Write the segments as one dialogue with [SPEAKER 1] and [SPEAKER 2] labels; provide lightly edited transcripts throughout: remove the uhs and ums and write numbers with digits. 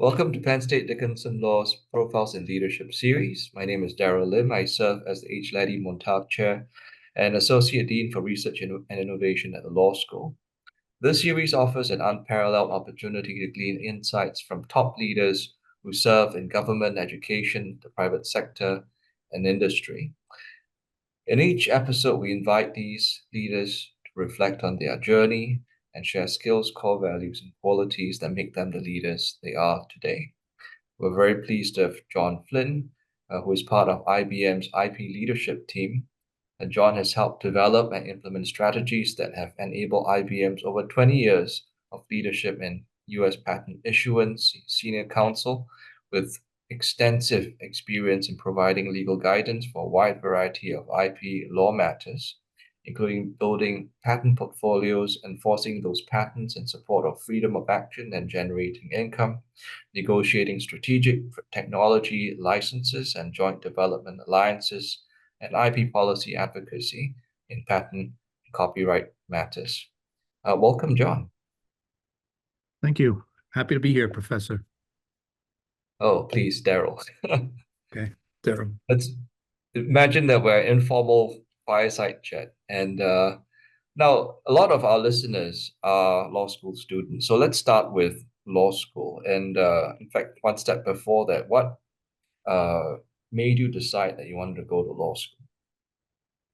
[SPEAKER 1] Welcome to Penn State Dickinson Law's Profiles in Leadership series. My name is Daryl Lim. I serve as the H. Laddie Montague Chair and Associate Dean for Research and Innovation at the Law School. This series offers an unparalleled opportunity to glean insights from top leaders who serve in government, education, the private sector, and industry. In each episode, we invite these leaders to reflect on their journey and share skills, core values, and qualities that make them the leaders they are today. We're very pleased to have John Flynn, who is part of IBM's IP leadership team. And John has helped develop and implement strategies that have enabled IBM's over 20 years of leadership in US patent issuance, senior counsel, with extensive experience in providing legal guidance for a wide variety of IP law matters, including building patent portfolios, enforcing those patents in support of freedom of action and generating income, negotiating strategic technology licenses and joint development alliances, and IP policy advocacy in patent and copyright matters. Welcome, John.
[SPEAKER 2] Thank you. Happy to be here, Professor.
[SPEAKER 1] Oh, please, Daryl.
[SPEAKER 2] Okay, Daryl.
[SPEAKER 1] Let's imagine that we're informal fireside chat. And now a lot of our listeners are law school students. So let's start with law school. And in fact, one step before that, what made you decide that you wanted to go to law school?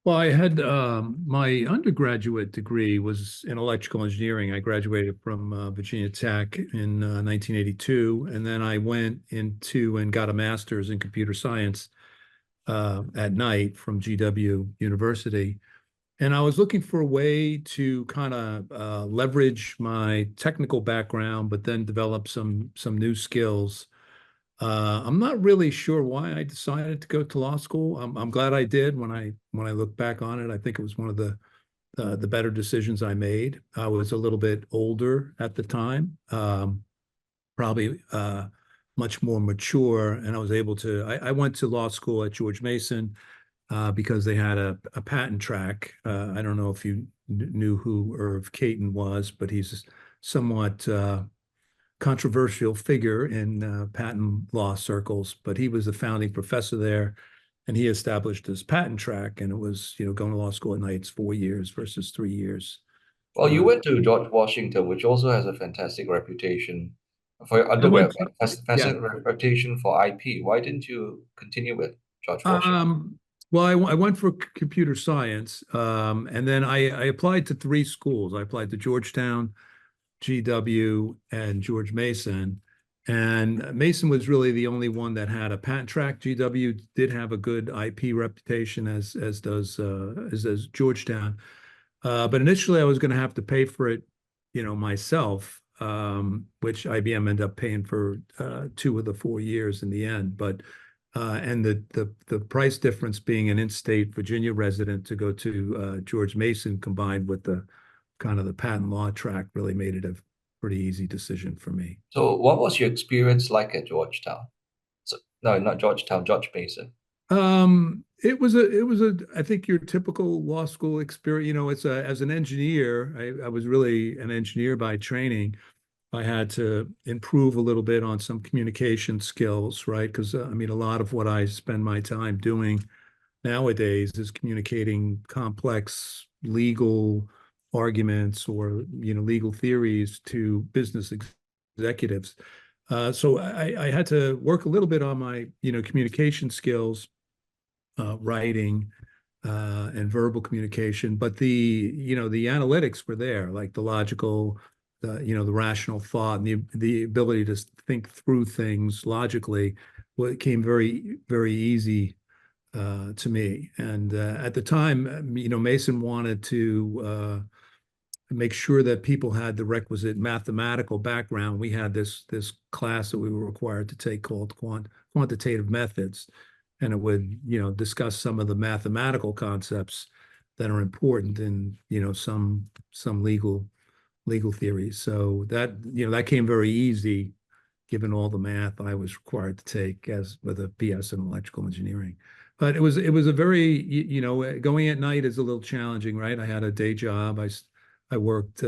[SPEAKER 2] Well, I had my undergraduate degree was in electrical engineering. I graduated from Virginia Tech in 1982, and then I went into and got a master's in computer science at night from GW University. And I was looking for a way to kind of leverage my technical background, but then develop some new skills. I'm not really sure why I decided to go to law school. I'm glad I did. When I look back on it, I think it was one of the better decisions I made. I was a little bit older at the time, probably much more mature, and I was able to. I went to law school at George Mason because they had a patent track. I don't know if you knew who Irv Caton was, but he's somewhat controversial figure in patent law circles, but he was the founding professor there, and he established this patent track, and it was, going to law school at night, it's 4 years versus 3 years.
[SPEAKER 1] Well, you went to George Washington, which also has a fantastic reputation for your
[SPEAKER 2] I went
[SPEAKER 1] undergrad,
[SPEAKER 2] to, yeah.
[SPEAKER 1] fantastic reputation for IP. Why didn't you continue with George Washington?
[SPEAKER 2] Well, I went for computer science, and then I applied to three schools. I applied to Georgetown, GW, and George Mason. And Mason was really the only one that had a patent track. GW did have a good IP reputation, as does Georgetown. But initially, I was going to have to pay for it, myself, which IBM ended up paying for 2 of the 4 years in the end. But and the price difference being an in-state Virginia resident to go to George Mason, combined with the kind of the patent law track, really made it a pretty easy decision for me.
[SPEAKER 1] So, what was your experience like at Georgetown? So, no, not Georgetown, George Mason.
[SPEAKER 2] It was I think your typical law school experience. As an engineer, I was really an engineer by training. I had to improve a little bit on some communication skills, right? Because I mean, a lot of what I spend my time doing nowadays is communicating complex legal arguments or legal theories to business executives. So I had to work a little bit on my communication skills, writing, and verbal communication, but the analytics were there, like the logical, the rational thought, and the ability to think through things logically. Well, it came very, very easy to me. And at the time, Mason wanted to make sure that people had the requisite mathematical background. We had this class that we were required to take called quantitative methods, and it would discuss some of the mathematical concepts that are important in some legal theories. So that came very easy, given all the math I was required to take as with a PS in electrical engineering. But it was a very, going at night is a little challenging, right? I had a day job. I worked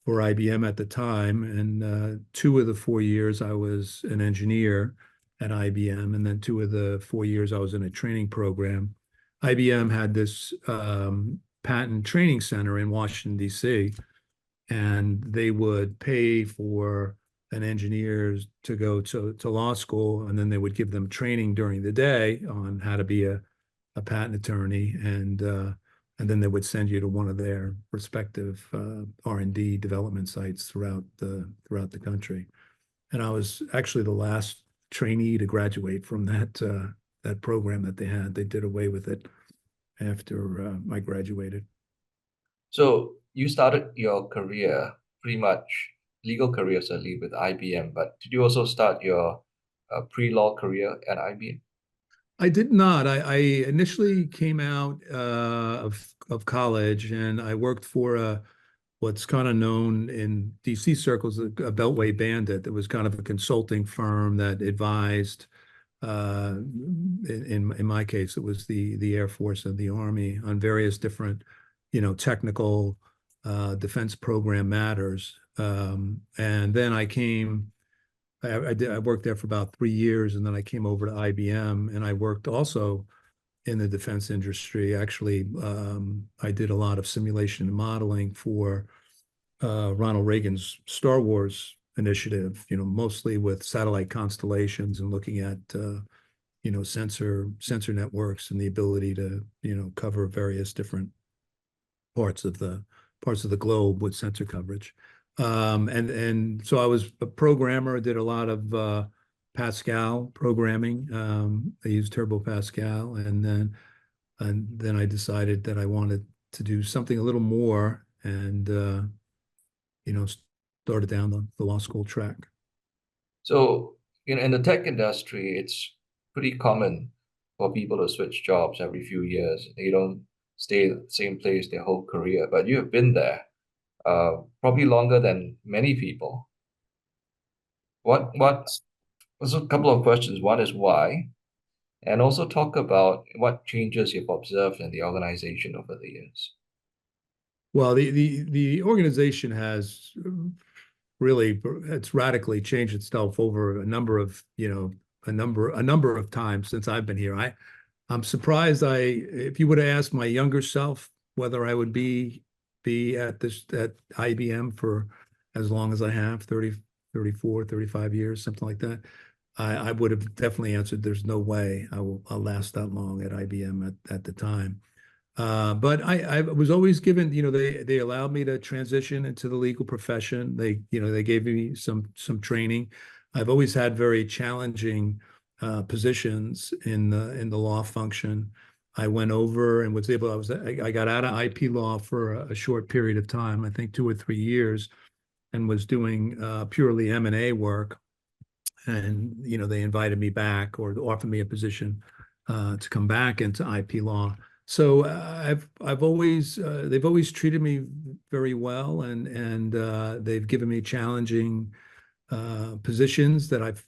[SPEAKER 2] for IBM at the time. And 2 of the 4 years I was an engineer at IBM, and then 2 of the 4 years I was in a training program. IBM had this patent training center in Washington, D.C., and they would pay for an engineer to go to law school, and then they would give them training during the day on how to be a patent attorney, and then they would send you to one of their respective R&D development sites throughout the country. And I was actually the last trainee to graduate from that program that they had. They did away with it after I graduated.
[SPEAKER 1] So you started your career, pretty much legal career, certainly with IBM, but did you also start your pre-law career at IBM?
[SPEAKER 2] I did not. I initially came out of college, and I worked for what's kind of known in DC circles, a Beltway Bandit. That was kind of a consulting firm that advised. In my case, it was the Air Force and the Army on various different, technical defense program matters. And then I worked there for about 3 years, and then I came over to IBM, and I worked also in the defense industry. Actually, I did a lot of simulation and modeling for Ronald Reagan's Star Wars initiative, mostly with satellite constellations and looking at, sensor networks and the ability to, cover various different parts of the globe with sensor coverage. And so I was a programmer, did a lot of Pascal programming. I used Turbo Pascal, and then I decided that I wanted to do something a little more, and started down the law school track.
[SPEAKER 1] So, in the tech industry, it's pretty common for people to switch jobs every few years. They don't stay at the same place their whole career, but you have been there probably longer than many people. There's a couple of questions. One is why, and also talk about what changes you've observed in the organization over the years.
[SPEAKER 2] Well, the organization has really, it's radically changed itself over a number of times since I've been here. I'm surprised. If you would have asked my younger self whether I would be at IBM for as long as I have, 30, 34, 35 years, something like that, I would have definitely answered, there's no way I'll last that long at IBM at the time. But I was always given, they allowed me to transition into the legal profession. They gave me some training. I've always had very challenging positions in the law function. I went over and I got out of IP law for a short period of time, I think 2 or 3 years, and was doing purely M&A work. And they invited me back or offered me a position to come back into IP law. So I've always they've always treated me very well, and they've given me challenging positions that I've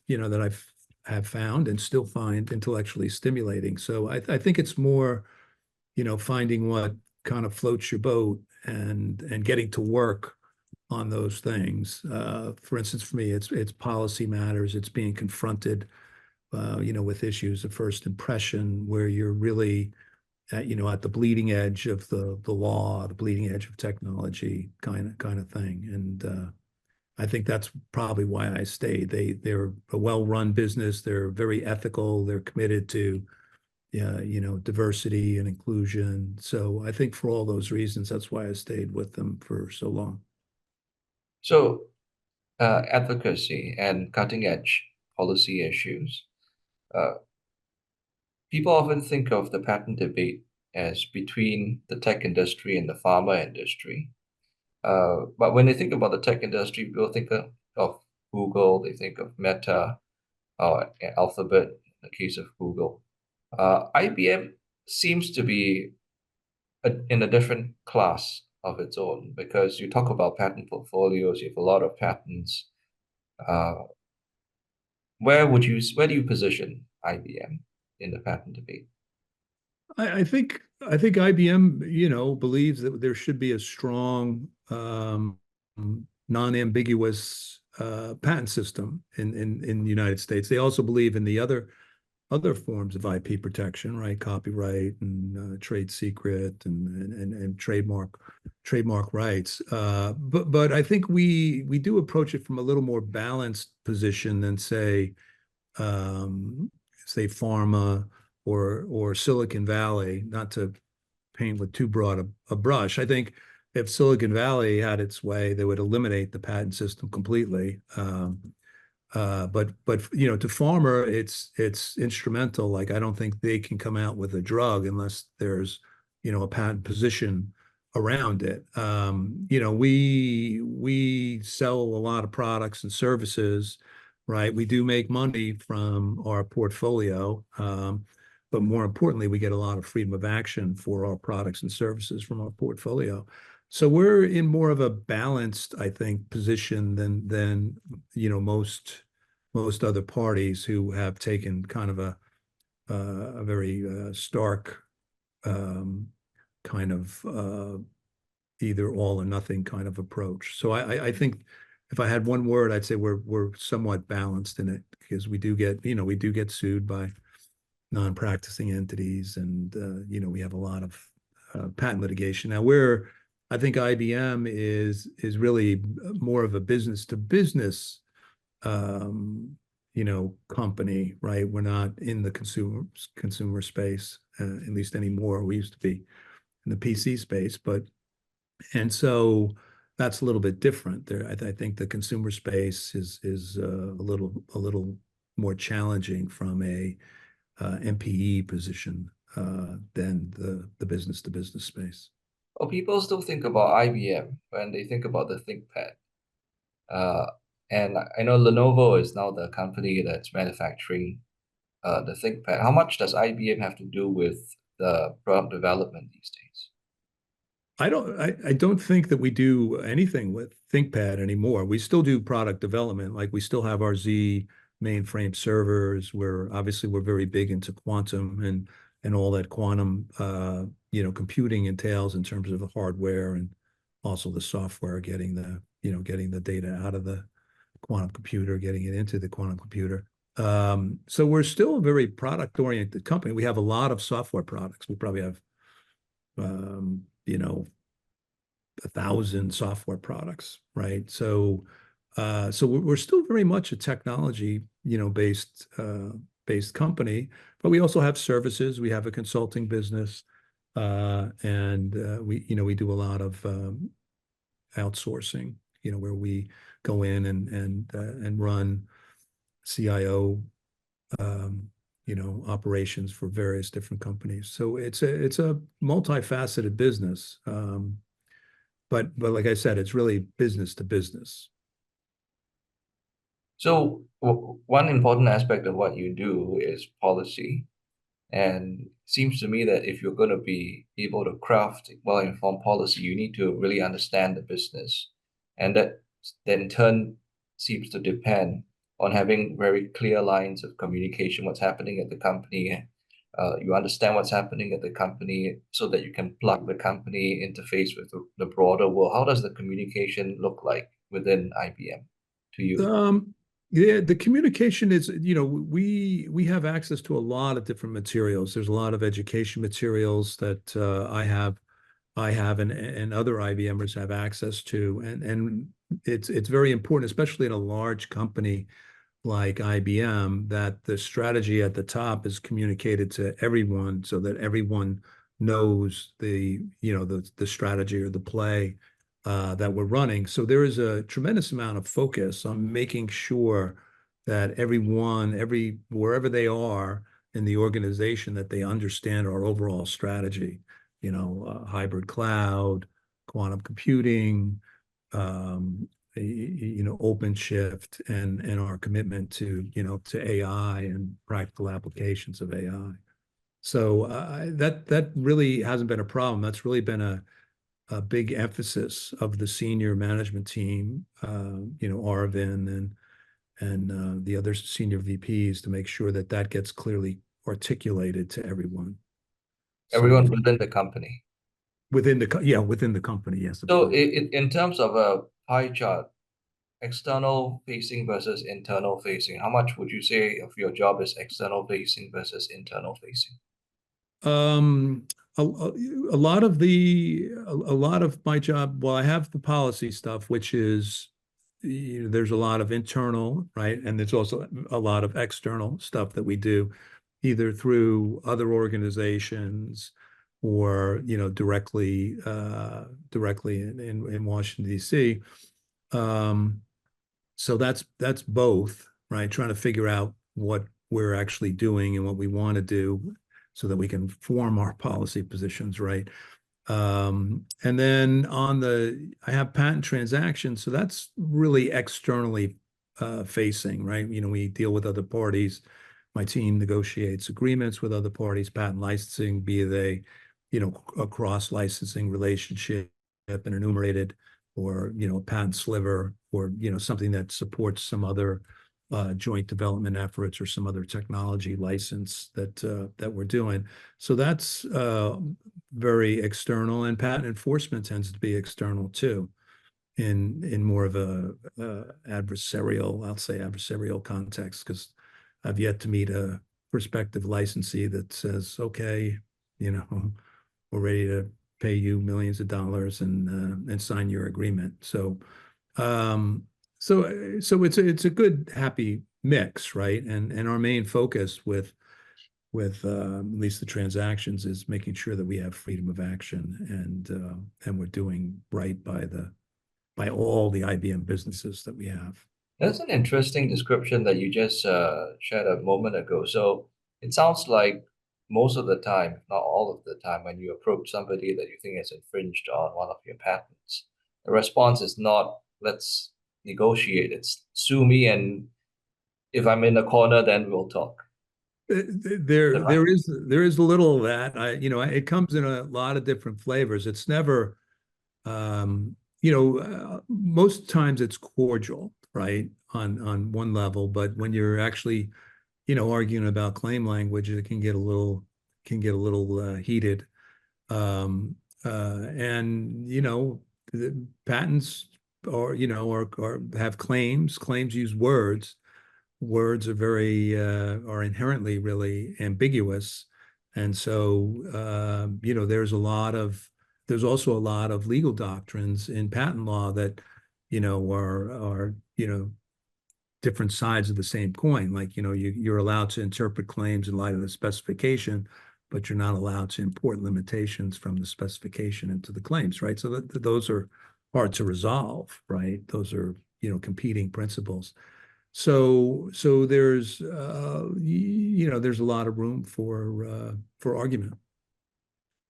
[SPEAKER 2] have found and still find intellectually stimulating. So I think it's more, finding what kind of floats your boat and getting to work on those things. For instance, for me, it's policy matters. It's being confronted, with issues of first impression, where you're really at the bleeding edge of the law, the bleeding edge of technology, kind of thing. And I think that's probably why I stayed. They're a well-run business. They're very ethical. They're committed to diversity and inclusion. So I think for all those reasons, that's why I stayed with them for so long.
[SPEAKER 1] So, advocacy and cutting edge policy issues. Uh, People often think of the patent debate as between the tech industry and the pharma industry. But when they think about the tech industry, people think of Google, they think of Meta, or Alphabet, in the case of Google. IBM seems to be in a different class of its own because you talk about patent portfolios, you have a lot of patents. Uh, where do you position IBM in the patent debate?
[SPEAKER 2] I think IBM, believes that there should be a strong non-ambiguous patent system in the United States. They also believe in the other forms of IP protection, right? Copyright and trade secret and trademark rights. But I think we do approach it from a little more balanced position than say pharma or Silicon Valley, not to paint with too broad a brush. I think if Silicon Valley had its way, they would eliminate the patent system completely. But to pharma, it's instrumental. Like I don't think they can come out with a drug unless there's a patent position around it. We sell a lot of products and services, right? We do make money from our portfolio, but more importantly, we get a lot of freedom of action for our products and services from our portfolio. So we're in more of a balanced, I think, position than most other parties who have taken kind of a very stark kind of either all or nothing kind of approach. So I think if I had one word, I'd say we're somewhat balanced in it because we do get sued by non-practicing entities, and we have a lot of patent litigation. Now I think IBM is really more of a business to business company, right? We're not in the consumer space, at least anymore. We used to be in the PC space, and so that's a little bit different. There, I think the consumer space is a little more challenging from a MPE position than the business to business space.
[SPEAKER 1] Well, people still think about IBM when they think about the ThinkPad. Uh, and I know Lenovo is now the company that's manufacturing the ThinkPad. How much does IBM have to do with the product development these days?
[SPEAKER 2] I don't think that we do anything with ThinkPad anymore. We still do product development, like we still have our Z mainframe servers. We're very big into quantum and all that quantum computing entails in terms of the hardware and also the software, getting the data out of the quantum computer, getting it into the quantum computer. So we're still a very product-oriented company. We have a lot of software products. We probably have 1,000 software products, right? So we're still very much a technology, based company, but we also have services. We have a consulting business, and we do a lot of outsourcing, where we go in and run CIO, operations for various different companies. So it's a multifaceted business. But like I said, it's really business to business.
[SPEAKER 1] So one important aspect of what you do is policy. And it seems to me that if you're going to be able to craft well-informed policy, you need to really understand the business. And that in turn seems to depend on having very clear lines of communication, what's happening at the company. You understand what's happening at the company so that you can plug the company interface with the broader world. How does the communication look like within IBM to you?
[SPEAKER 2] Yeah, the communication is, we have access to a lot of different materials. There's a lot of education materials that I have and other IBMers have access to, and it's very important, especially in a large company like IBM, that the strategy at the top is communicated to everyone so that everyone knows the strategy or the play that we're running. So there is a tremendous amount of focus on making sure that everyone, wherever they are in the organization, that they understand our overall strategy, hybrid cloud, quantum computing, OpenShift, and our commitment to AI and practical applications of AI. So that really hasn't been a problem. That's really been a big emphasis of the senior management team, Arvin and the other senior VPs, to make sure that gets clearly articulated to everyone.
[SPEAKER 1] Everyone within the company.
[SPEAKER 2] Within the company, yes.
[SPEAKER 1] So in terms of pie chart, external facing versus internal facing, how much would you say of your job is external facing versus internal facing?
[SPEAKER 2] Um, a lot of a lot of my job, well, I have the policy stuff, which is, there's a lot of internal, right? And there's also a lot of external stuff that we do, either through other organizations or, directly in Washington, D.C. Um, so that's both, right? Trying to figure out what we're actually doing and what we want to do so that we can form our policy positions, right? And then I have patent transactions, so that's really externally facing, right? We deal with other parties. My team negotiates agreements with other parties, patent licensing, be they, a cross licensing relationship, an enumerated, or a patent sliver, or something that supports some other joint development efforts or some other technology license that we're doing. So that's very external, and patent enforcement tends to be external too, in more of a adversarial, I'll say adversarial context, because I've yet to meet a prospective licensee that says, okay, we're ready to pay you millions of dollars and sign your agreement. Um, so it's a good happy mix, right? And our main focus with at least the transactions is making sure that we have freedom of action, and we're doing right by all the IBM businesses that we have.
[SPEAKER 1] That's an interesting description that you just shared a moment ago. So it sounds like most of the time, if not all of the time, when you approach somebody that you think has infringed on one of your patents, the response is not, let's negotiate. It's sue me, and if I'm in the corner, then we'll talk. Is that right?
[SPEAKER 2] There is a little of that. It comes in a lot of different flavors. It's never, most times it's cordial, right, on one level, but when you're actually, arguing about claim language, it can get a little heated. Um, and the patents are have claims. Claims use words. Words are inherently really ambiguous, and so there's also a lot of legal doctrines in patent law that are different sides of the same coin. Like, you're allowed to interpret claims in light of the specification, but you're not allowed to import limitations from the specification into the claims, right? So those are hard to resolve, right? Those are, competing principles. So there's a lot of room for argument.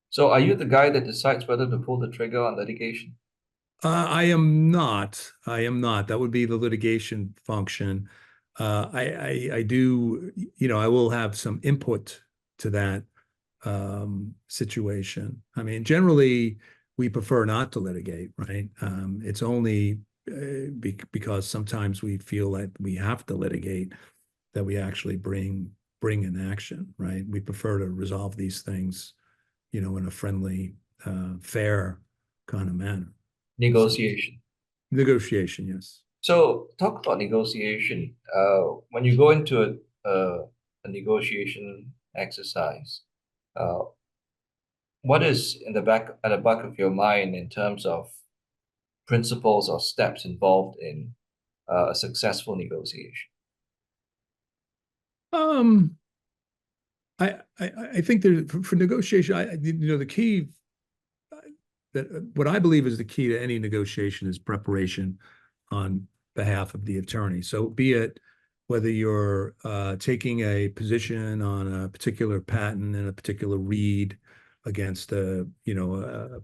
[SPEAKER 1] So are you the guy that decides whether to pull the trigger on litigation?
[SPEAKER 2] I am not. I am not. That would be the litigation function. I do, I will have some input to that situation. I mean, generally, we prefer not to litigate, right? It's only because sometimes we feel like we have to litigate that we actually bring an action, right? We prefer to resolve these things, in a friendly, fair kind of manner. So
[SPEAKER 1] Negotiation.
[SPEAKER 2] negotiation, yes.
[SPEAKER 1] So talk about negotiation. When you go into a negotiation exercise, uh, what is in the back of your mind in terms of principles or steps involved in a successful negotiation?
[SPEAKER 2] Um, I think for negotiation, the key that what I believe is the key to any negotiation is preparation on behalf of the attorney. So be it whether you're taking a position on a particular patent and a particular read against a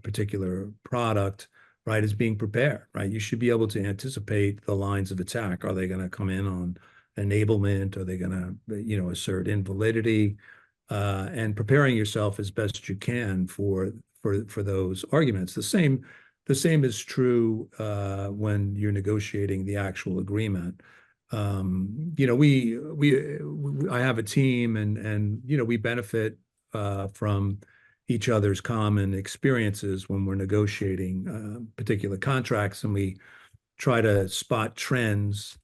[SPEAKER 2] particular product, right, is being prepared, right? You should be able to anticipate the lines of attack. Are they going to come in on enablement? Are they going to, assert invalidity? And preparing yourself as best you can for those arguments. The same is true when you're negotiating the actual agreement. I have a team, and we benefit from each other's common experiences when we're negotiating particular contracts, and we try to spot trends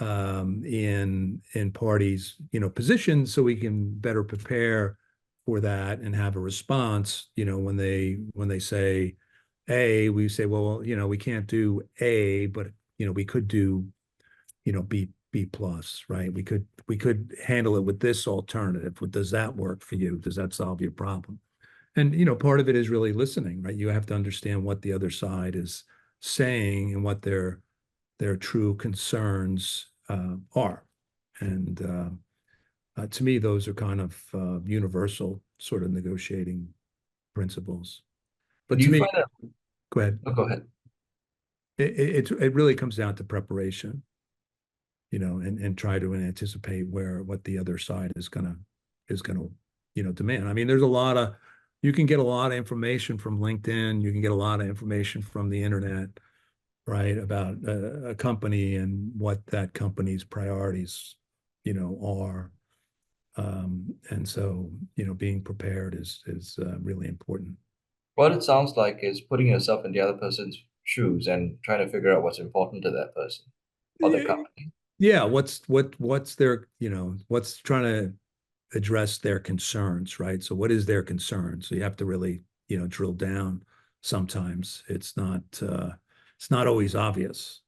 [SPEAKER 2] in parties, positions, so we can better prepare for that and have a response. When they say A, we say, well, we can't do A, but we could do B plus, right? We could handle it with this alternative. Does that work for you? Does that solve your problem? And part of it is really listening, right? You have to understand what the other side is saying and what their true concerns are. And to me, those are kind of universal sort of negotiating principles. But
[SPEAKER 1] Do
[SPEAKER 2] to
[SPEAKER 1] you
[SPEAKER 2] me,
[SPEAKER 1] find that?
[SPEAKER 2] go ahead.
[SPEAKER 1] Oh, go ahead.
[SPEAKER 2] It really comes down to preparation, and try to anticipate what the other side is gonna demand. I mean, you can get a lot of information from LinkedIn, you can get a lot of information from the internet, right, about a company and what that company's priorities, are. And so, being prepared is really important.
[SPEAKER 1] What it sounds like is putting yourself in the other person's shoes and trying to figure out what's important to that person or the company.
[SPEAKER 2] Yeah, what's their, what's trying to address their concerns, right? So what is their concern? So you have to really, drill down. Sometimes it's not always obvious.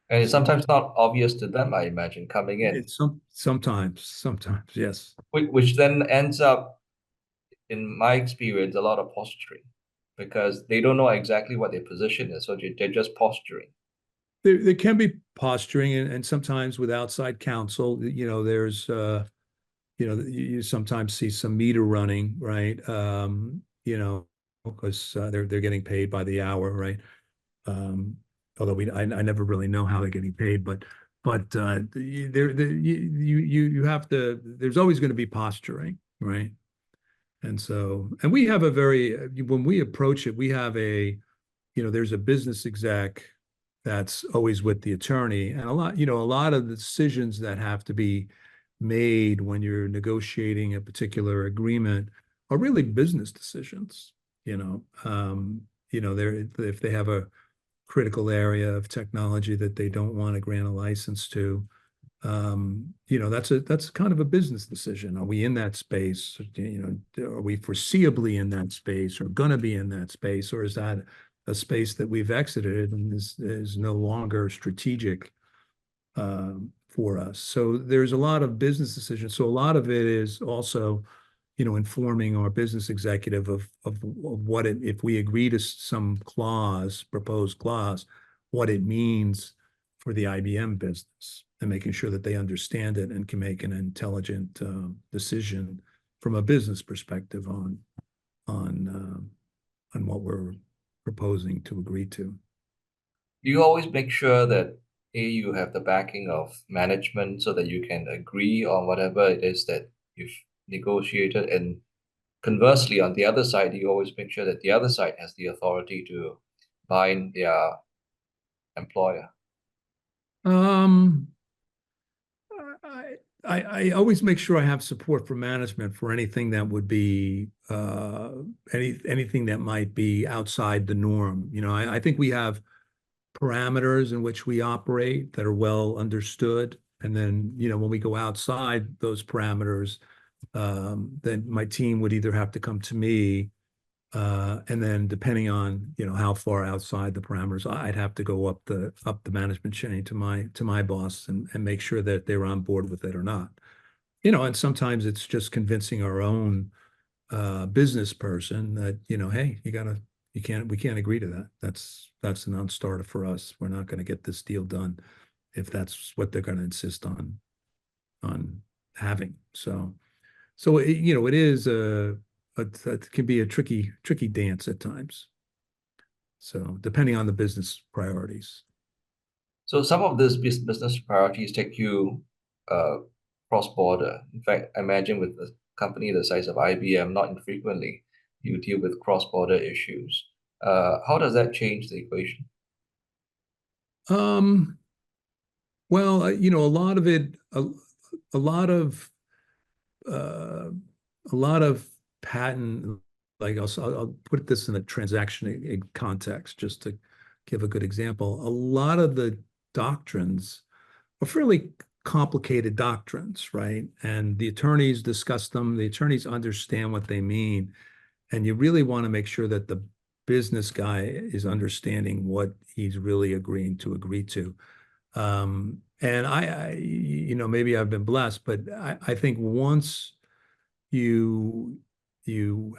[SPEAKER 1] And it's
[SPEAKER 2] So
[SPEAKER 1] sometimes not obvious to them, I imagine, coming in,
[SPEAKER 2] it's sometimes, yes.
[SPEAKER 1] which then ends up, in my experience, a lot of posturing because they don't know exactly what their position is. So they're just posturing.
[SPEAKER 2] There can be posturing, and sometimes with outside counsel, there's you sometimes see some meter running, right? Because they're getting paid by the hour, right? Um, Although I never really know how they're getting paid, but you have to. There's always going to be posturing, right? And we have a very when we approach it, we have there's a business exec that's always with the attorney, and a lot of the decisions that have to be made when you're negotiating a particular agreement are really business decisions. If they have a critical area of technology that they don't want to grant a license to, that's kind of a business decision. Are we in that space? Are we foreseeably in that space, or going to be in that space, or is that a space that we've exited and is no longer strategic for us? So there's a lot of business decisions. So a lot of it is also, informing our business executive of what it, if we agree to some proposed clause, what it means for the IBM business, and making sure that they understand it and can make an intelligent decision from a business perspective on what we're proposing to agree to.
[SPEAKER 1] Do you always make sure that you have the backing of management so that you can agree on whatever it is that you've negotiated? And conversely, on the other side, you always make sure that the other side has the authority to bind their employer.
[SPEAKER 2] Um, I, I always make sure I have support from management for anything that would be anything that might be outside the norm. I think we have parameters in which we operate that are well understood. And then, when we go outside those parameters, then my team would either have to come to me, and then depending on, how far outside the parameters, I'd have to go up the management chain to my boss and make sure that they're on board with it or not. And sometimes it's just convincing our own business person that, hey, we can't agree to that. That's a non-starter for us. We're not going to get this deal done if that's what they're going to insist on having. So it is it can be a tricky dance at times. So depending on the business priorities.
[SPEAKER 1] So some of these business priorities take you cross-border. In fact, I imagine with a company the size of IBM, not infrequently, you deal with cross-border issues. How does that change the equation?
[SPEAKER 2] Um, well, a lot of it, a lot of uh, a lot of patent, like I'll put this in a transaction context just to give a good example. A lot of the doctrines are fairly complicated doctrines, right? And the attorneys discuss them. The attorneys understand what they mean. And you really want to make sure that the business guy is understanding what he's really agreeing to agree to. And maybe I've been blessed, but I think once you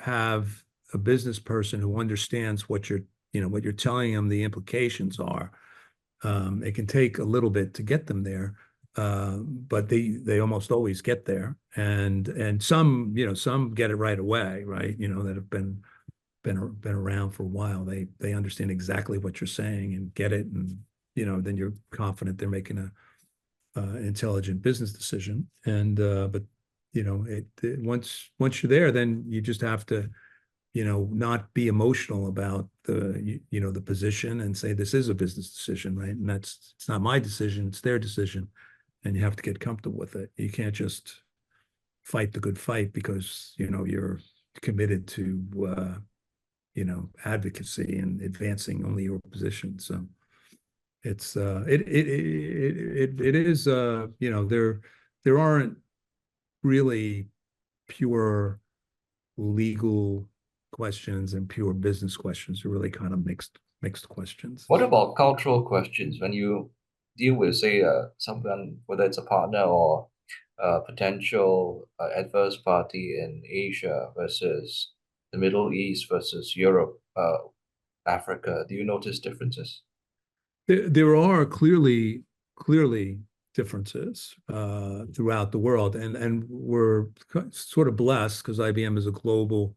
[SPEAKER 2] have a business person who understands what you're telling them the implications are, it can take a little bit to get them there, but they almost always get there, and some get it right away, right? That have been around for a while. They understand exactly what you're saying and get it, and then you're confident they're making a intelligent business decision. And but once you're there, then you just have to not be emotional about the position and say this is a business decision, right? And it's not my decision, it's their decision, and you have to get comfortable with it. You can't just fight the good fight because you're committed to advocacy and advancing only your position. So it's it is there aren't really pure legal questions and pure business questions. Are really kind of mixed questions.
[SPEAKER 1] What about cultural questions when you deal with, say, someone, whether it's a partner or a potential adverse party in Asia versus the Middle East versus Europe, Africa? Do you notice differences?
[SPEAKER 2] There are clearly differences throughout the world, and we're sort of blessed because IBM is a global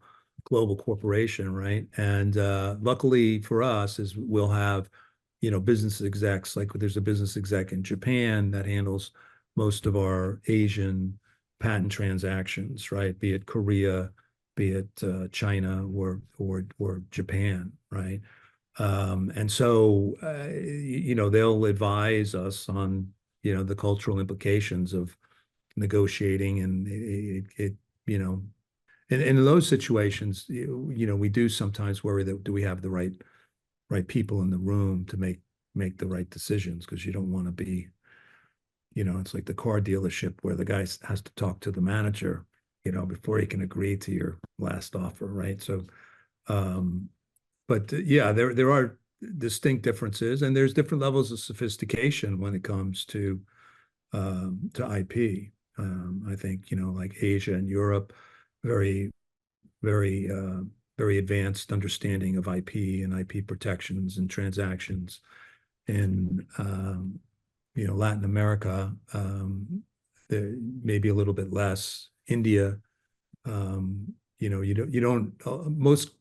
[SPEAKER 2] corporation, right? And luckily for us is we'll have business execs, like there's a business exec in Japan that handles most of our Asian patent transactions, right? Be it Korea, be it China or Japan, right? And so they'll advise us on the cultural implications of negotiating, and it and in those situations, we do sometimes worry that do we have the right people in the room to make the right decisions, because you don't want to be, it's like the car dealership where the guy has to talk to the manager, before he can agree to your last offer, right? So, but yeah, there are distinct differences, and there's different levels of sophistication when it comes to IP. I think like Asia and Europe, very very very advanced understanding of IP and IP protections and transactions. In Latin America, there may be a little bit less. India, you don't most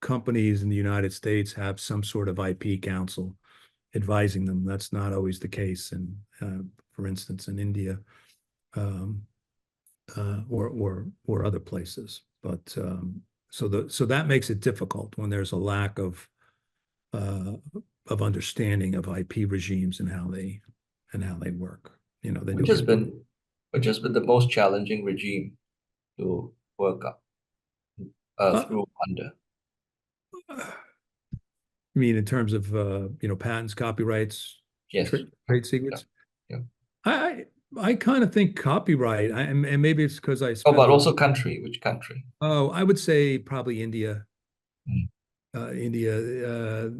[SPEAKER 2] companies in the United States have some sort of IP counsel advising them. That's not always the case, and for instance, in India, or other places. But so that makes it difficult when there's a lack of understanding of IP regimes and how they work. Then
[SPEAKER 1] Which
[SPEAKER 2] you'll
[SPEAKER 1] has
[SPEAKER 2] get
[SPEAKER 1] been which has been the most challenging regime to work up
[SPEAKER 2] uh,
[SPEAKER 1] through under?
[SPEAKER 2] I mean, in terms of patents, copyrights,
[SPEAKER 1] Yes.
[SPEAKER 2] trade
[SPEAKER 1] Yeah.
[SPEAKER 2] secrets.
[SPEAKER 1] Yeah.
[SPEAKER 2] I I kind of think copyright, and maybe it's because I
[SPEAKER 1] Oh,
[SPEAKER 2] spent
[SPEAKER 1] but also country. Which country?
[SPEAKER 2] I would say probably India.
[SPEAKER 1] Mm.
[SPEAKER 2] India,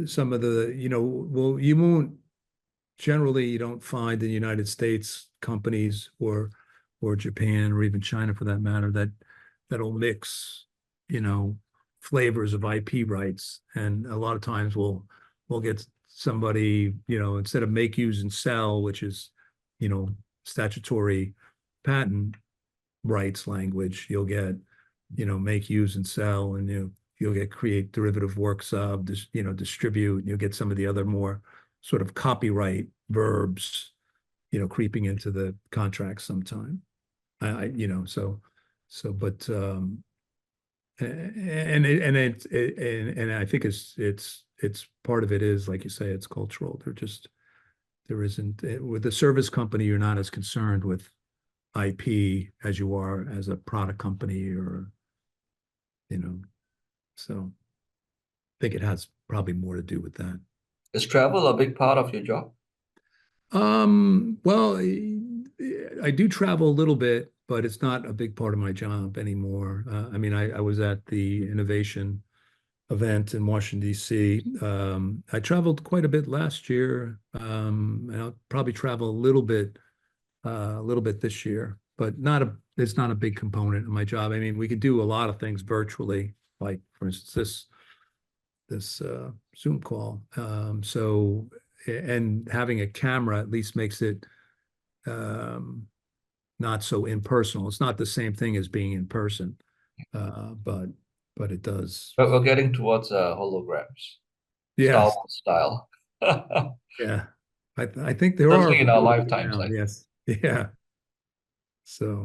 [SPEAKER 2] some of the, well, you won't generally, you don't find in the United States companies or Japan or even China for that matter that'll mix, flavors of IP rights. And a lot of times we'll get somebody, instead of make, use, and sell, which is, statutory patent rights language, you'll get, make, use, and sell, and you'll get create derivative works of, distribute, and you'll get some of the other more sort of copyright verbs, creeping into the contract sometime. But and I think it's part of it is, like you say, it's cultural. There isn't with the service company, you're not as concerned with IP as you are as a product company, or so I think it has probably more to do with that.
[SPEAKER 1] Is travel a big part of your job?
[SPEAKER 2] Well, I do travel a little bit, but it's not a big part of my job anymore. I mean, I was at the innovation event in Washington, D.C. I traveled quite a bit last year, and I'll probably travel a little bit this year, but it's not a big component of my job. I mean, we could do a lot of things virtually, like for instance, this Zoom call. And having a camera at least makes it um, not so impersonal. It's not the same thing as being in person, uh, but but it does.
[SPEAKER 1] But we're getting towards holograms, Star
[SPEAKER 2] Yes,
[SPEAKER 1] Wars style.
[SPEAKER 2] yeah. I think there are
[SPEAKER 1] Certainly
[SPEAKER 2] a
[SPEAKER 1] in our
[SPEAKER 2] few of them
[SPEAKER 1] lifetimes,
[SPEAKER 2] now.
[SPEAKER 1] I think.
[SPEAKER 2] Yes, yeah. So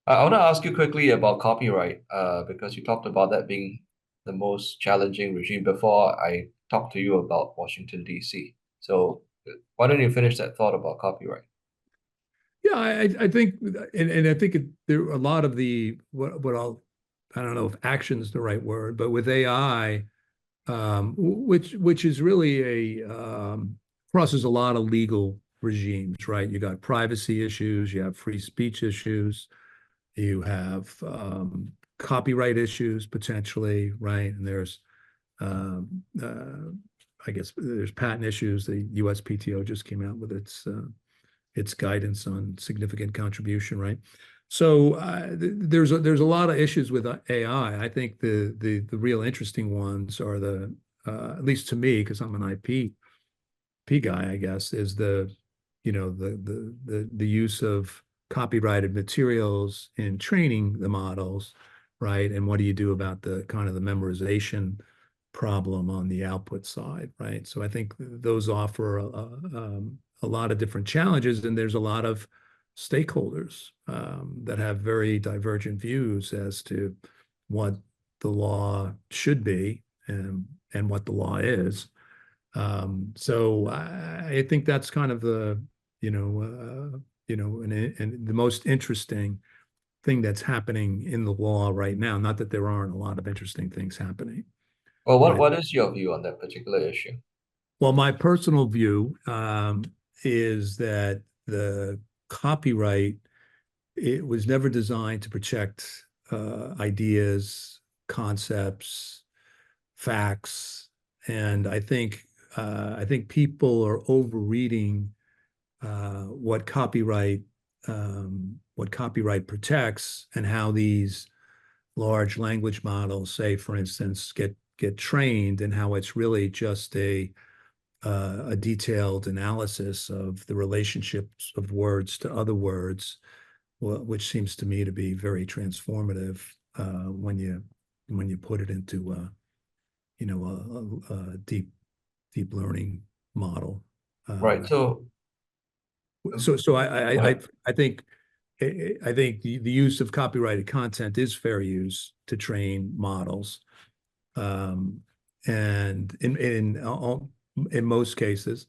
[SPEAKER 1] I want to ask you quickly about copyright, because you talked about that being the most challenging regime before I talked to you about Washington, D.C. So why don't you finish that thought about copyright?
[SPEAKER 2] yeah, I think, and I think there are a lot of the I don't know if action is the right word, but with AI, which is really crosses a lot of legal regimes, right? You got privacy issues, you have free speech issues, you have copyright issues potentially, right? And there's um, I guess there's patent issues. The USPTO just came out with its guidance on significant contribution, right? So there's a lot of issues with AI. I think the real interesting ones are at least to me, because I'm an IP guy, I guess, is the use of copyrighted materials in training the models, right? And what do you do about the kind of the memorization problem on the output side, right? So I think those offer a lot of different challenges, and there's a lot of stakeholders that have very divergent views as to what the law should be and what the law is. So I think that's kind of and the most interesting thing that's happening in the law right now. Not that there aren't a lot of interesting things happening,
[SPEAKER 1] Well, what,
[SPEAKER 2] right?
[SPEAKER 1] what is your view on that particular issue?
[SPEAKER 2] Well, my personal view is that the copyright, it was never designed to protect ideas, concepts, facts, and I think people are overreading what copyright protects and how these large language models, say, for instance, get trained, and how it's really just a detailed analysis of the relationships of words to other words, which seems to me to be very transformative when you put it into a deep learning model.
[SPEAKER 1] Right.
[SPEAKER 2] Um,
[SPEAKER 1] So,
[SPEAKER 2] so
[SPEAKER 1] go ahead.
[SPEAKER 2] I think the use of copyrighted content is fair use to train models, um, and in most cases,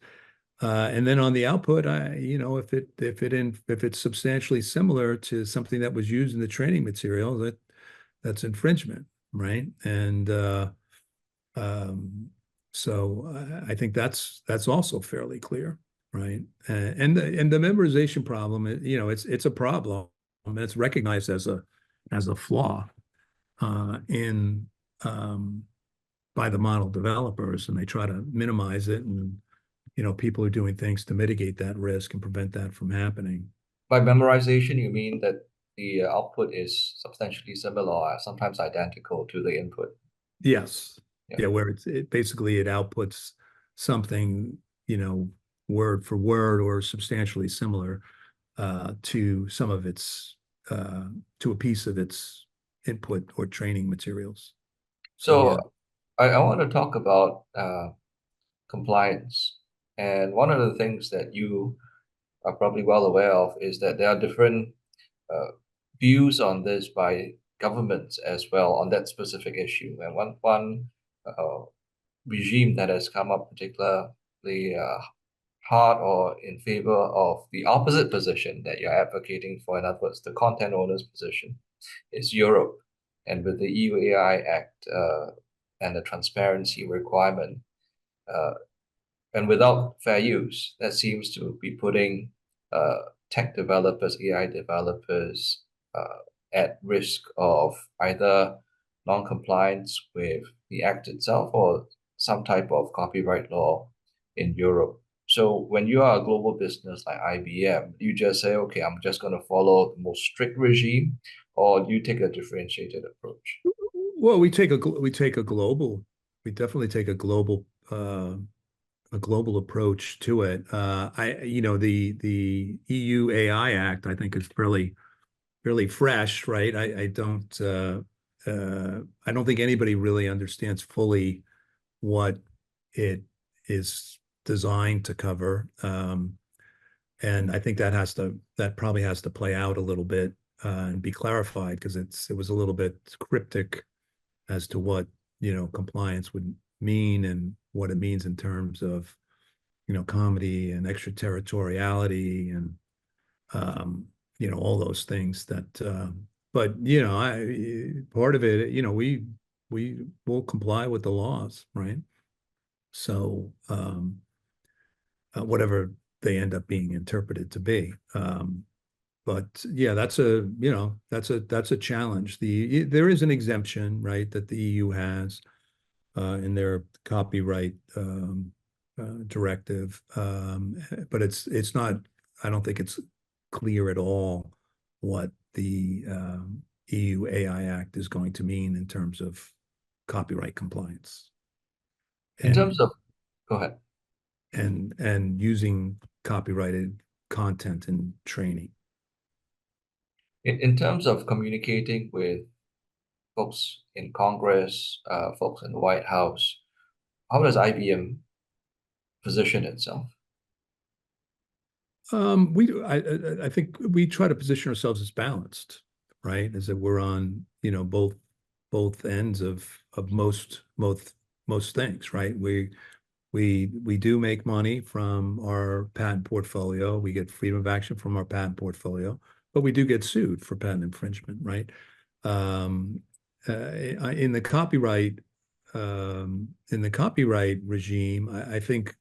[SPEAKER 2] and then on the output, if it's substantially similar to something that was used in the training material, that's infringement, right? And um, so I think that's also fairly clear, right? And the memorization problem, it's a problem, and it's recognized as a flaw in by the model developers, and they try to minimize it, and people are doing things to mitigate that risk and prevent that from happening.
[SPEAKER 1] By memorization, you mean that the output is substantially similar or sometimes identical to the input?
[SPEAKER 2] Yes.
[SPEAKER 1] Yeah.
[SPEAKER 2] Yeah, where it basically it outputs something, you know, word for word or substantially similar to some of its to a piece of its input or training materials. So yeah.
[SPEAKER 1] So I want to talk about compliance. And one of the things that you are probably well aware of is that there are different uh, views on this by governments as well on that specific issue. And one uh, regime that has come up particularly hard or in favor of the opposite position that you're advocating for, in other words, the content owner's position, is Europe. And with the EU AI Act, and the transparency requirement. Uh, and without fair use, that seems to be putting uh, tech developers, AI developers at risk of either non-compliance with the act itself or some type of copyright law in Europe. So when you are a global business like IBM, you just say, okay, I'm just going to follow the most strict regime, or you take a differentiated approach.
[SPEAKER 2] Well, we take a global, we definitely take a global approach to it. The EU AI Act, I think, is fairly fresh, right? I don't think anybody really understands fully what it is designed to cover. And I think that probably has to play out a little bit and be clarified because it was a little bit cryptic as to what, compliance would mean and what it means in terms of, comedy and extraterritoriality and, all those things but, part of it, we will comply with the laws, right? So, whatever they end up being interpreted to be. But yeah, that's a challenge. There is an exemption, right, that the EU has in their copyright directive, but it's not. I don't think it's clear at all what the EU AI Act is going to mean in terms of copyright compliance
[SPEAKER 1] In terms
[SPEAKER 2] and
[SPEAKER 1] of, go ahead.
[SPEAKER 2] and using copyrighted content in training.
[SPEAKER 1] In terms of communicating with folks in Congress, folks in the White House, how does IBM position itself?
[SPEAKER 2] I think we try to position ourselves as balanced, right? As that we're on, both ends of most things, right? We do make money from our patent portfolio. We get freedom of action from our patent portfolio, but we do get sued for patent infringement, right? Um, in the copyright regime, I think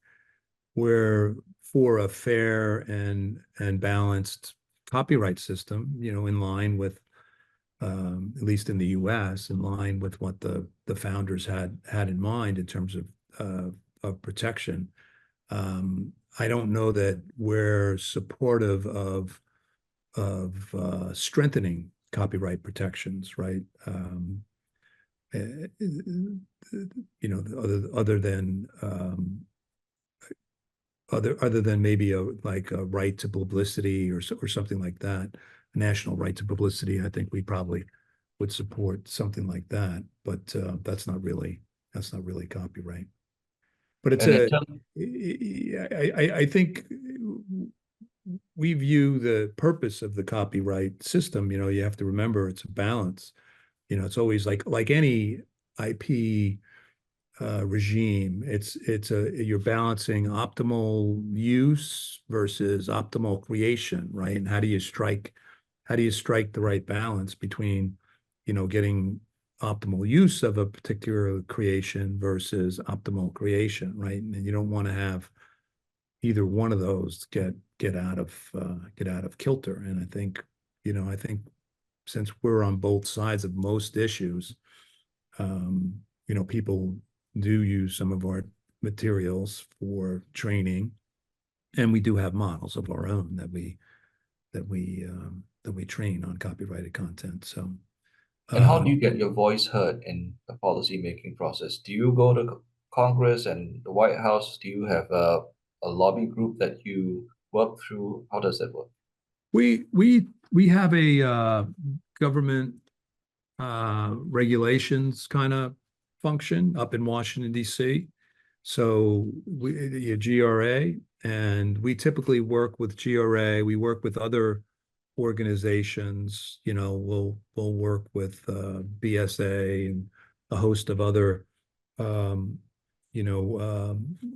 [SPEAKER 2] we're for a fair and balanced copyright system, in line with, at least in the U.S., in line with what the founders had in mind in terms of protection. I don't know that we're supportive of strengthening copyright protections, right? Other than other than maybe a right to publicity or something like that, a national right to publicity. I think we probably would support something like that, but that's not really copyright. But it's
[SPEAKER 1] And in
[SPEAKER 2] a
[SPEAKER 1] terms,
[SPEAKER 2] I think we view the purpose of the copyright system. You have to remember it's a balance. It's always like any IP regime. You're balancing optimal use versus optimal creation, right? And how do you strike the right balance between, getting optimal use of a particular creation versus optimal creation, right? And you don't want to have either one of those get out of kilter. And I think since we're on both sides of most issues, people do use some of our materials for training, and we do have models of our own that we train on copyrighted content. So,
[SPEAKER 1] and how do you get your voice heard in the policy making process? Do you go to Congress and the White House? Do you have a lobby group that you work through? How does that work?
[SPEAKER 2] we have a government regulations kind of function up in Washington, D.C. So GRA, and we typically work with GRA. We work with other organizations. We'll work with BSA and a host of other um,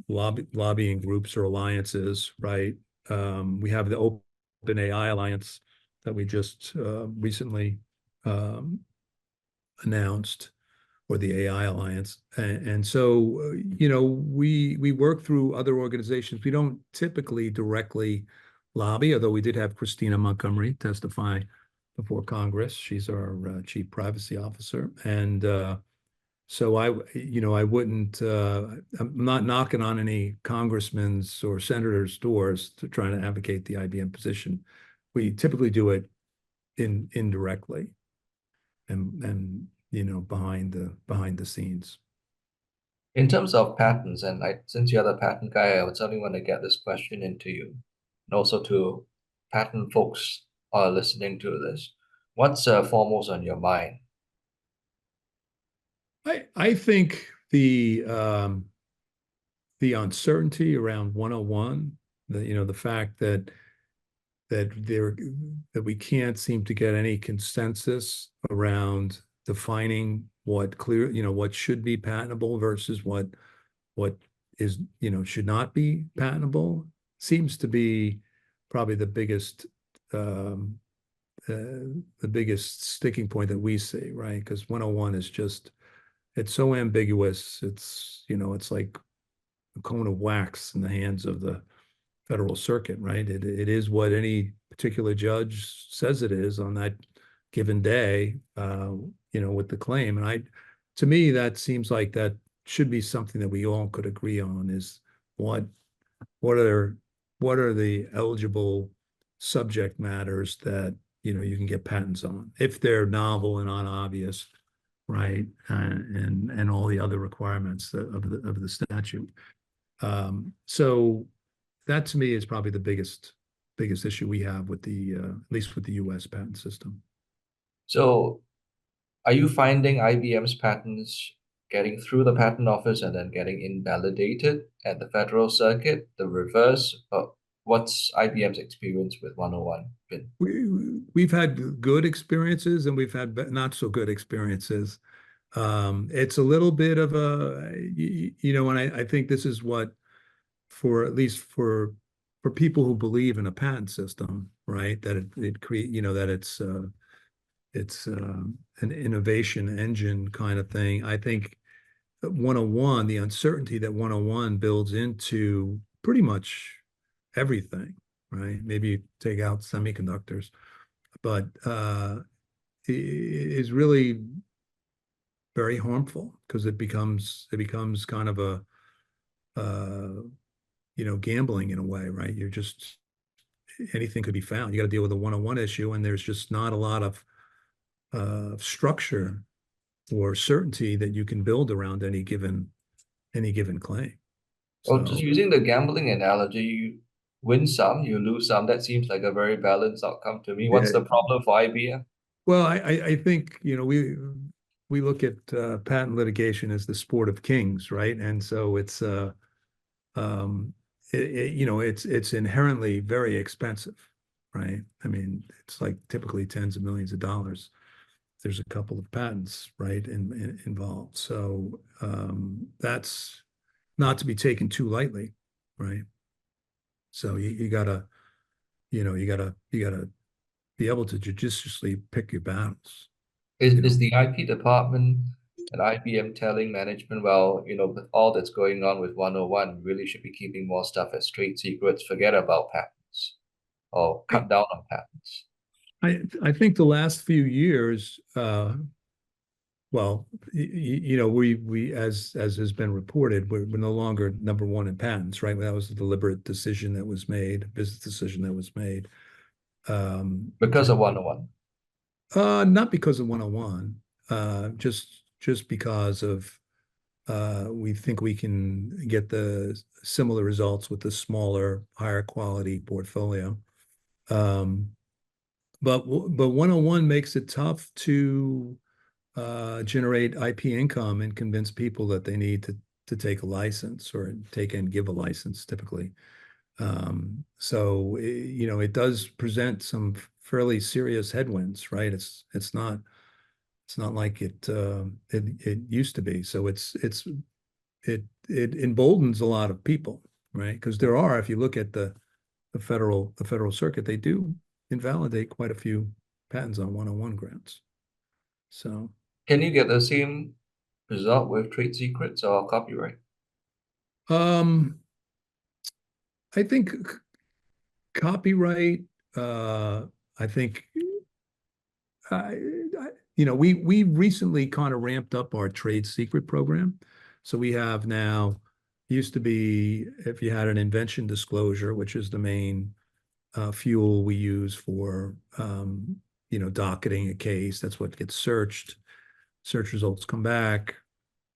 [SPEAKER 2] lobbying groups or alliances, right? We have the Open AI Alliance that we just recently announced, or the AI Alliance. And so, you know, we work through other organizations. We don't typically directly lobby, although we did have Christina Montgomery testify before Congress. She's our chief privacy officer. And so I wouldn't, I'm not knocking on any congressmen's or senators' doors to try to advocate the IBM position. We typically do it indirectly and behind the scenes.
[SPEAKER 1] In terms of patents, and since you're the patent guy, I would certainly want to get this question into you, and also to patent folks listening to this. What's foremost on your mind?
[SPEAKER 2] I think the uncertainty around 101, the fact that we can't seem to get any consensus around defining what should be patentable versus what is, should not be patentable, seems to be probably um, the biggest sticking point that we see, right? Because 101 is just, it's so ambiguous. It's like a cone of wax in the hands of the Federal Circuit, right? It is what any particular judge says it is on that given day, with the claim. And to me, that seems like that should be something that we all could agree on, is what what are what are the eligible subject matters that you can get patents on if they're novel and unobvious, right? And all the other requirements of the statute. So that to me is probably the biggest issue we have with at least with the U.S. patent system.
[SPEAKER 1] So, are you finding IBM's patents getting through the patent office and then getting invalidated at the federal circuit, the reverse? What's IBM's experience with 101 been?
[SPEAKER 2] We've had good experiences and we've had not so good experiences. It's a little bit of and I think this is what, for at least for people who believe in a patent system, right? That it create, that it's an innovation engine kind of thing. I think 101, the uncertainty that 101 builds into pretty much everything, right? Maybe take out semiconductors, but is really very harmful because it becomes kind of a gambling in a way, right? You're just, anything could be found. You got to deal with a 101 issue, and there's just not a lot of structure or certainty that you can build around any given claim.
[SPEAKER 1] Well, just
[SPEAKER 2] So
[SPEAKER 1] using the gambling analogy, you win some, you lose some. That seems like a very balanced outcome to me. What's
[SPEAKER 2] yeah,
[SPEAKER 1] the problem for IBM?
[SPEAKER 2] well, I think we look at patent litigation as the sport of kings, right? And so it's um, it's inherently very expensive, right? I mean, it's like typically tens of millions of dollars. There's a couple of patents, right, involved. So that's not to be taken too lightly, right? So you gotta, you gotta be able to judiciously pick your battles,
[SPEAKER 1] Is
[SPEAKER 2] you
[SPEAKER 1] is
[SPEAKER 2] know.
[SPEAKER 1] the IP department at IBM telling management, well, with all that's going on with 101, we really should be keeping more stuff as trade secrets, forget about patents, or
[SPEAKER 2] I
[SPEAKER 1] cut down on patents?
[SPEAKER 2] I think the last few years, well, we as has been reported, we're no longer number one in patents, right? That was a deliberate decision that was made, a business decision that was made.
[SPEAKER 1] Because of 101.
[SPEAKER 2] Not because of 101, just because of we think we can get the similar results with the smaller, higher quality portfolio. Um, but 101 makes it tough to generate IP income and convince people that they need to take a license or take and give a license typically. So it does present some fairly serious headwinds, right? It's not like it used to be. So it emboldens a lot of people, right? Because if you look at the federal circuit, they do invalidate quite a few patents on 101 grounds. So
[SPEAKER 1] Can you get the same result with trade secrets or copyright?
[SPEAKER 2] Um, I think copyright, I think I, we recently kind of ramped up our trade secret program. So we have now, used to be if you had an invention disclosure, which is the main fuel we use for docketing a case. That's what gets searched. Search results come back,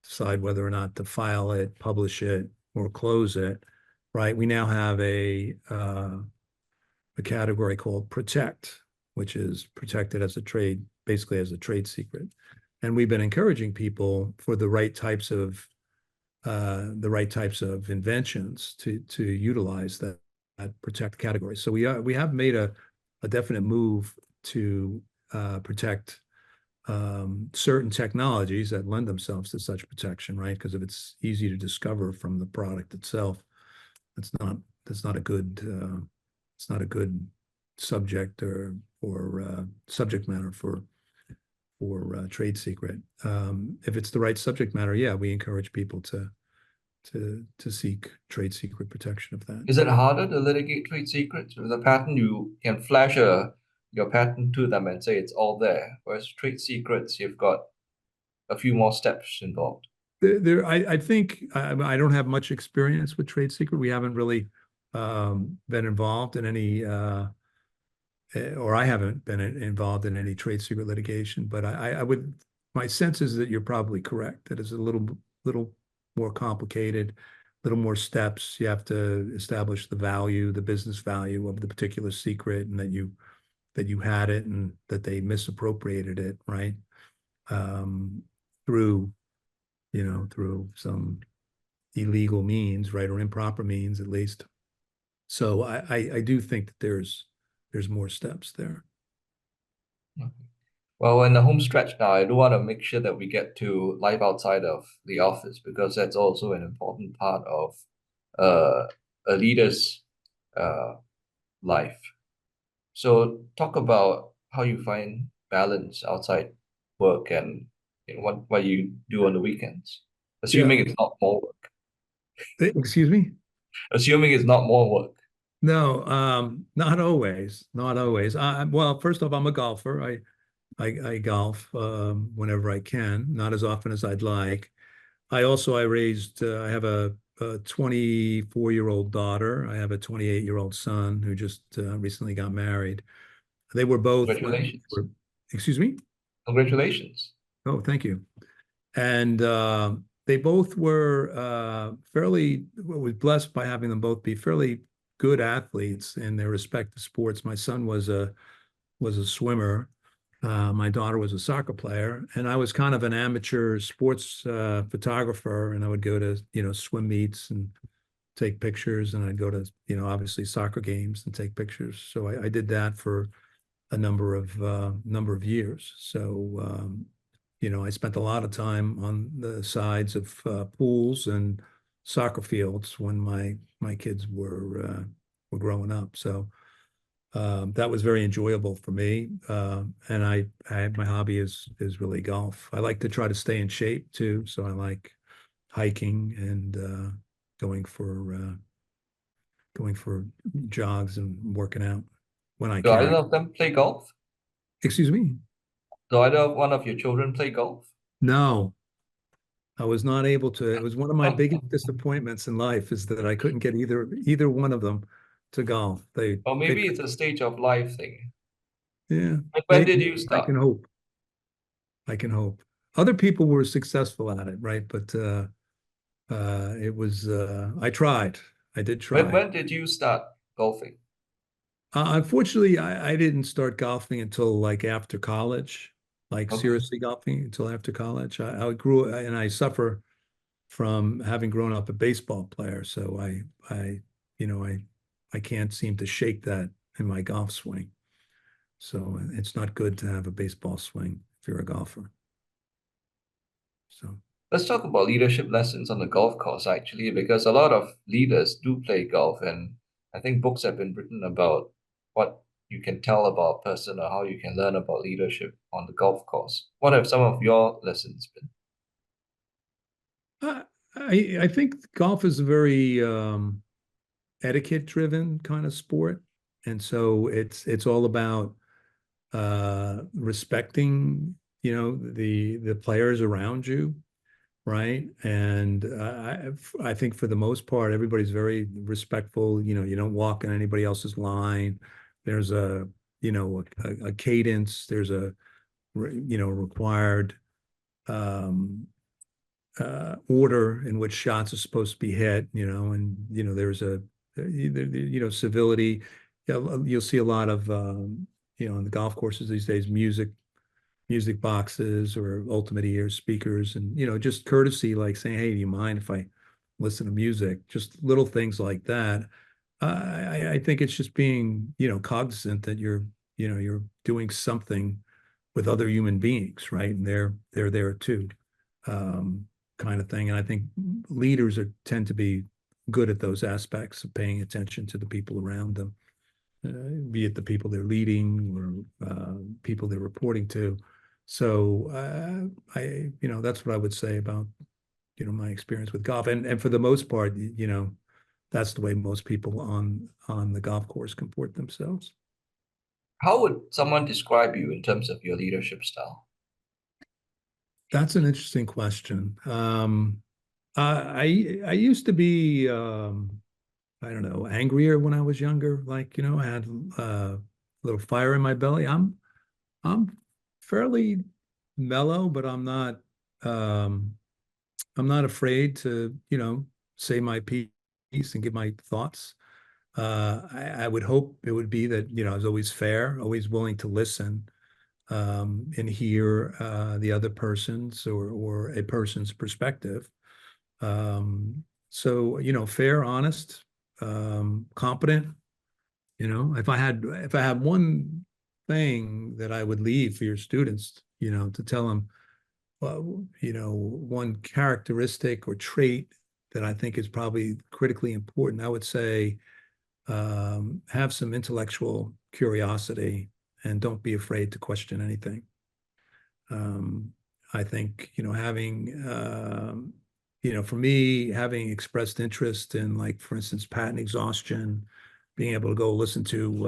[SPEAKER 2] decide whether or not to file it, publish it, or close it. Right. We now have a category called protect, which is protected as a trade, basically as a trade secret. And we've been encouraging people for the right types of inventions to utilize that protect category. So we have made a definite move to protect certain technologies that lend themselves to such protection, right? Because if it's easy to discover from the product itself, that's not that's not a good it's not a good subject or subject matter for trade secret. If it's the right subject matter, yeah, we encourage people to seek trade secret protection of that.
[SPEAKER 1] Is it harder to litigate trade secrets? With a patent, you can flash your patent to them and say it's all there. Whereas trade secrets, you've got a few more steps involved.
[SPEAKER 2] I think I don't have much experience with trade secret. We haven't really been involved in any or I haven't been involved in any trade secret litigation, but I would, my sense is that you're probably correct, that it's a little more complicated, a little more steps. You have to establish the value, the business value of the particular secret, and that you had it and that they misappropriated it, right? Through, through some illegal means, right, or improper means at least. So I do think that there's more steps there.
[SPEAKER 1] Well, in the home stretch now, I do want to make sure that we get to life outside of the office because that's also an important part of uh, a leader's uh, life. So talk about how you find balance outside work and what you do on the weekends,
[SPEAKER 2] Yeah.
[SPEAKER 1] assuming it's not more work.
[SPEAKER 2] Excuse me?
[SPEAKER 1] Assuming it's not more work.
[SPEAKER 2] No, not always, not always. Well, first off, I'm a golfer. I golf whenever I can, not as often as I'd like. I have a 24-year-old daughter. I have a 28-year-old son who just recently got married. They were both
[SPEAKER 1] Congratulations.
[SPEAKER 2] excuse me?
[SPEAKER 1] Congratulations.
[SPEAKER 2] Oh, thank you. And they both were was blessed by having them both be fairly good athletes in their respective sports. My son was a swimmer. My daughter was a soccer player, and I was kind of an amateur sports photographer. And I would go to swim meets and take pictures, and I'd go to obviously soccer games and take pictures. So I did that for a number of years. So I spent a lot of time on the sides of pools and soccer fields when my kids were growing up. So that was very enjoyable for me. And my hobby is really golf. I like to try to stay in shape too. So I like hiking and going for jogs and working out when I
[SPEAKER 1] Do either
[SPEAKER 2] can.
[SPEAKER 1] of them play golf?
[SPEAKER 2] Excuse me?
[SPEAKER 1] Do either one of your children play golf?
[SPEAKER 2] No, I was not able to. It was one of my biggest disappointments in life is that I couldn't get either one of them to golf. They
[SPEAKER 1] Or maybe
[SPEAKER 2] picked,
[SPEAKER 1] it's a stage of life thing.
[SPEAKER 2] yeah,
[SPEAKER 1] When did you
[SPEAKER 2] I can
[SPEAKER 1] start?
[SPEAKER 2] hope. I can hope. Other people were successful at it, right? But it was I tried. I did
[SPEAKER 1] When
[SPEAKER 2] try.
[SPEAKER 1] when did you start golfing?
[SPEAKER 2] Unfortunately, I didn't start golfing until like after college, like
[SPEAKER 1] Okay.
[SPEAKER 2] seriously golfing until after college. I grew and I suffer from having grown up a baseball player. So you know, I can't seem to shake that in my golf swing. So it's not good to have a baseball swing if you're a golfer. So
[SPEAKER 1] Let's talk about leadership lessons on the golf course, actually, because a lot of leaders do play golf, and I think books have been written about what you can tell about a person or how you can learn about leadership on the golf course. What have some of your lessons been?
[SPEAKER 2] I I think golf is a very etiquette driven kind of sport, and so it's all about respecting, the players around you, right? And I think for the most part, everybody's very respectful. You don't walk in anybody else's line. There's a cadence. There's a required um, order in which shots are supposed to be hit. And there's civility. You'll see a lot of on the golf courses these days, music boxes or ultimate ear speakers, and just courtesy, like saying, hey, do you mind if I listen to music? Just little things like that. I think it's just being cognizant that you're doing something with other human beings, right? And they're there too, um, kind of thing. And I think leaders tend to be good at those aspects of paying attention to the people around them, be it the people they're leading or people they're reporting to. So that's what I would say about my experience with golf, and for the most part, that's the way most people on the golf course comport themselves.
[SPEAKER 1] How would someone describe you in terms of your leadership style?
[SPEAKER 2] That's an interesting question. I used to be I don't know, angrier when I was younger. Like, I had a little fire in my belly. I'm fairly mellow, but um I'm not afraid to, say my piece and give my thoughts. I would hope it would be that, I was always fair, always willing to listen, and hear the other person's or a person's perspective. So, fair, honest, competent. If I had one thing that I would leave for your students, to tell them, well, one characteristic or trait that I think is probably critically important, I would say, have some intellectual curiosity and don't be afraid to question anything. Um, I think, for me, having expressed interest in, like, for instance, patent exhaustion, being able to go listen to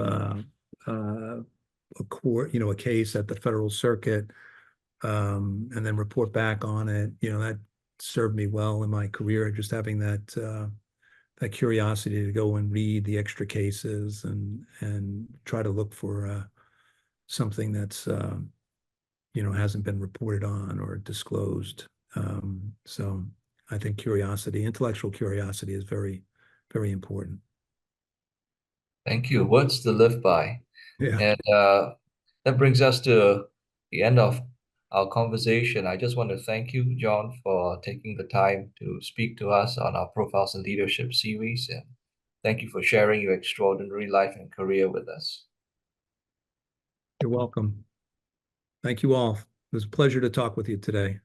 [SPEAKER 2] a case at the federal circuit, and then report back on it, that served me well in my career, just having that curiosity to go and read the extra cases and try to look for something that's hasn't been reported on or disclosed. So I think intellectual curiosity is very, very important.
[SPEAKER 1] Thank you. Words to live by.
[SPEAKER 2] Yeah,
[SPEAKER 1] And that brings us to the end of our conversation. I just want to thank you, John, for taking the time to speak to us on our Profiles in Leadership series. And thank you for sharing your extraordinary life and career with us.
[SPEAKER 2] you're welcome. Thank you all. It was a pleasure to talk with you today.